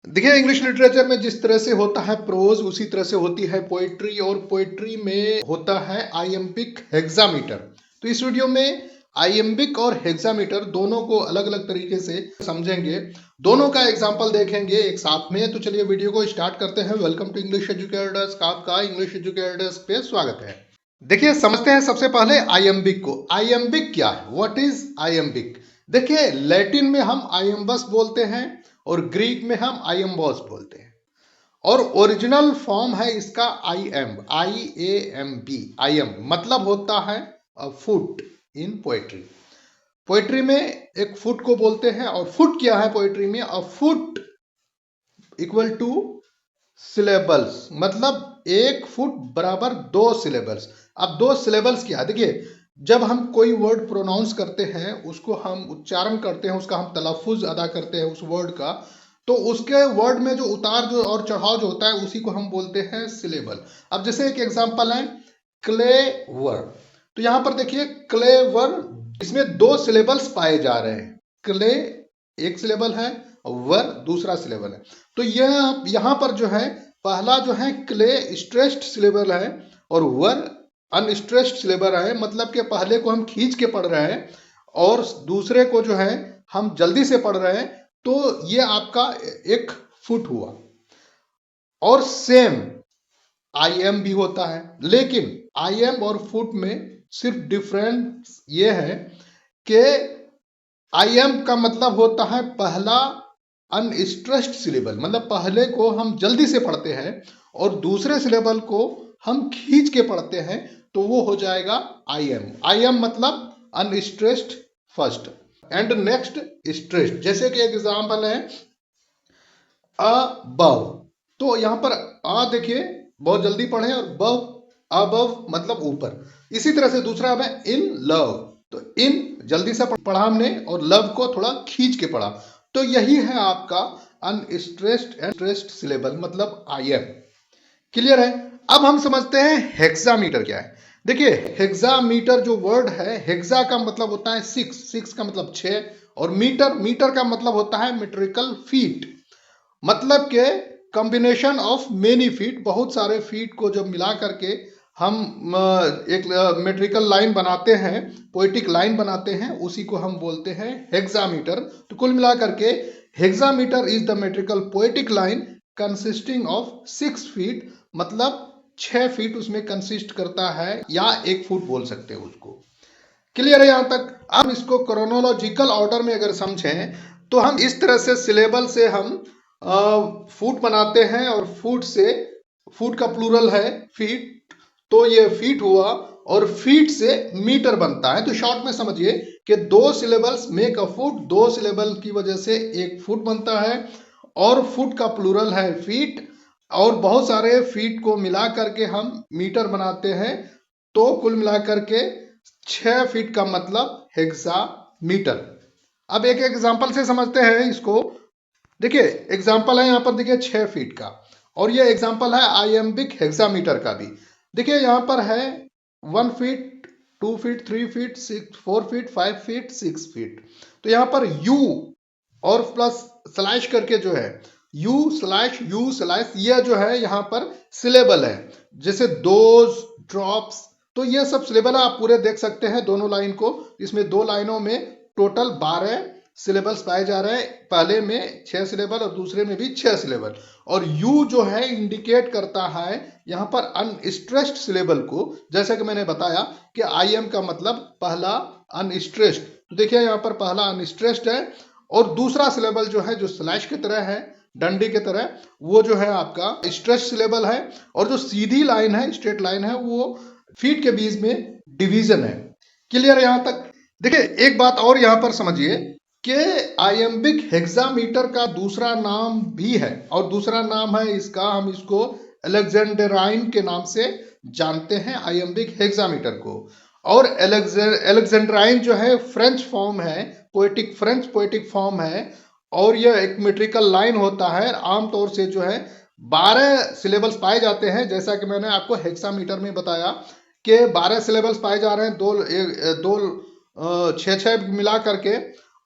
देखिए, English literature में जिस तरह से होता है प्रोज, उसी तरह से होती है पोएट्री, और पोएट्री में होता है आइएम्बिक हेक्सामीटर। तो इस वीडियो में आइएम्बिक और हेक्सामीटर दोनों को अलग अलग तरीके से समझेंगे, दोनों का एग्जाम्पल देखेंगे एक साथ में। तो चलिए वीडियो को स्टार्ट करते हैं। वेलकम टू इंग्लिश एजुकेटर्स, आपका इंग्लिश एजुकेटर्स पे स्वागत है। देखिए, समझते हैं सबसे पहले आइएम्बिक को। आइएम्बिक क्या है? What is iambic? देखिए, लैटिन में हम आइएम्बस बोलते हैं और ग्रीक में हम आइएम्बोस बोलते हैं, और ओरिजिनल फॉर्म है इसका आई ए एम बी। आईएम मतलब होता है फुट इन पोएट्री। पोएट्री में एक फुट को बोलते हैं, और फुट क्या है पोएट्री में? A foot equal to syllables, मतलब एक फुट बराबर 2 सिलेबल्स। अब 2 सिलेबल्स क्या? देखिए, जब हम कोई वर्ड प्रोनाउंस करते हैं, उसको हम उच्चारण करते हैं, उसका हम तलफ़ुज़ अदा करते हैं उस वर्ड का, तो उसके वर्ड में जो उतार जो और चढ़ाव जो होता है, उसी को हम बोलते हैं सिलेबल। अब जैसे एक एग्जांपल है क्लेवर। तो यहां पर देखिए क्लेवर, इसमें 2 सिलेबल्स पाए जा रहे हैं। क्ले एक सिलेबल है, वर दूसरा सिलेबल है। तो यह यहां पर जो है, पहला जो है क्ले स्ट्रेस्ड सिलेबल है, और वर अनस्ट्रेस्ड सिलेबल है। मतलब कि पहले को हम खींच के पढ़ रहे हैं और दूसरे को जो है हम जल्दी से पढ़ रहे हैं। तो ये आपका एक फुट हुआ। और सेम आई एम भी होता है, लेकिन आई एम और फुट में सिर्फ डिफरेंस ये है कि आई एम का मतलब होता है पहला अनस्ट्रेस्ड सिलेबल, मतलब पहले को हम जल्दी से पढ़ते हैं और दूसरे सिलेबल को हम खींच के पढ़ते हैं, तो वो हो जाएगा आई एम। आई एम मतलब unstressed first and next stressed. जैसे कि एग्जाम्पल है अबव। तो यहां पर देखिए बहुत जल्दी पढ़े, और बव अबव मतलब ऊपर। इसी तरह से दूसरा है इन लव। तो इन जल्दी से पढ़ा हमने, और लव को थोड़ा खींच के पढ़ा। तो यही है आपका अनस्ट्रेस्ड एंड स्ट्रेस्ड सिलेबल, मतलब आई एम। क्लियर है? अब हम समझते हैं हेक्सामीटर क्या है। देखिए, हेक्सामीटर जो वर्ड है, हेक्सा का मतलब होता है 6 का मतलब 6, और मीटर का मतलब होता है मेट्रिकल फीट। मतलब के कॉम्बिनेशन ऑफ मेनी फीट, बहुत सारे फीट को जब मिला करके हम एक मेट्रिकल लाइन बनाते हैं, पोएटिक लाइन बनाते हैं, उसी को हम बोलते हैं हेक्सामीटर। तो कुल मिला करके hexameter is the metrical poetic line consisting of 6 feet, मतलब 6 फीट उसमें कंसिस्ट करता है, या 1 फुट बोल सकते हैं उसको। क्लियर है यहां तक? अब इसको क्रोनोलॉजिकल ऑर्डर में अगर समझें, तो हम इस तरह से सिलेबल से हम फुट बनाते हैं, और फुट का प्लूरल है फीट, तो ये फीट हुआ, और फीट से मीटर बनता है। तो शॉर्ट में समझिए कि 2 syllables make a foot, 2 syllable की वजह से 1 फुट बनता है, और फुट का प्लूरल है फीट, और बहुत सारे फीट को मिला करके हम मीटर बनाते हैं। तो कुल मिलाकर के 6 फीट का मतलब हेक्सामीटर। अब एक एग्जांपल से समझते हैं इसको। देखिए, एग्जाम्पल है यहाँ पर, देखिए 6 फीट का, और ये एग्जाम्पल है आइएम्बिक हेक्सामीटर का भी। देखिए यहाँ पर है 1 feet, 2 feet, 3 feet, 4 feet, 5 feet, 6 feet. तो यहाँ पर यू और प्लस स्लैश करके जो है, यू स्लैश ये जो है यहाँ पर सिलेबल है, जैसे दोज, ड्रॉप्स। तो ये सब सिलेबल है, आप पूरे देख सकते हैं दोनों लाइन को। इसमें 2 लाइनों में टोटल 12 सिलेबल्स पाए जा रहे हैं। पहले में 6 सिलेबल और दूसरे में भी 6 सिलेबल। और यू जो है इंडिकेट करता है यहाँ पर अनस्ट्रेस्ड सिलेबल को, जैसा कि मैंने बताया कि आई एम का मतलब पहला अनस्ट्रेस्ड। तो देखिए यहाँ पर पहला अनस्ट्रेस्ड है, और दूसरा सिलेबल जो है, जो स्लैश की तरह है, डंडी की तरह, वो जो है आपका स्ट्रेस्ड सिलेबल है। और जो सीधी लाइन है, स्ट्रेट लाइन है, वो फीट के बीच में डिवीजन है। क्लियर है यहां तक? देखिए, एक बात और यहां पर समझिए कि आइएम्बिक हेक्सामीटर का दूसरा नाम भी है, और दूसरा नाम है इसका, हम इसको अलेक्जेंड्राइन के नाम से जानते हैं आइएम्बिक हेक्सामीटर को। और अलेक्जेंड्राइन जो है फ्रेंच फॉर्म है, फ्रेंच पोएटिक फॉर्म है, और यह एक मेट्रिकल लाइन होता है। आमतौर से जो है 12 सिलेबल्स पाए जाते हैं, जैसा कि मैंने आपको हेक्सामीटर में बताया कि 12 सिलेबल्स पाए जा रहे हैं, दो 6 6 मिला करके।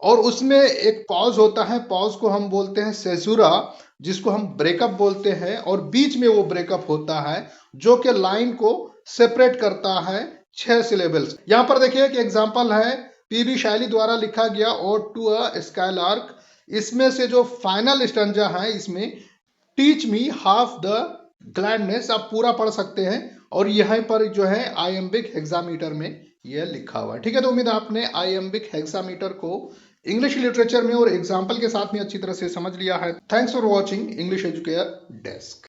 और उसमें एक पॉज होता है, पॉज को हम बोलते हैं सेजुरा, जिसको हम ब्रेकअप बोलते हैं, और बीच में वो ब्रेकअप होता है जो कि लाइन को सेपरेट करता है 6 सिलेबल्स। यहां पर देखिए एक एग्जांपल है पीबी शैली द्वारा लिखा गया ओड टू अ स्काईलार्क। इसमें से जो फाइनल स्टैंजा है इसमें teach me half the gladness, आप पूरा पढ़ सकते हैं, और यहाँ पर जो है आइएम्बिक हेक्सामीटर में यह लिखा हुआ है। ठीक है, तो उम्मीद है आपने आइएम्बिक हेक्सामीटर को इंग्लिश लिटरेचर में और एग्जाम्पल के साथ में अच्छी तरह से समझ लिया है। Thanks for watching English educare desk.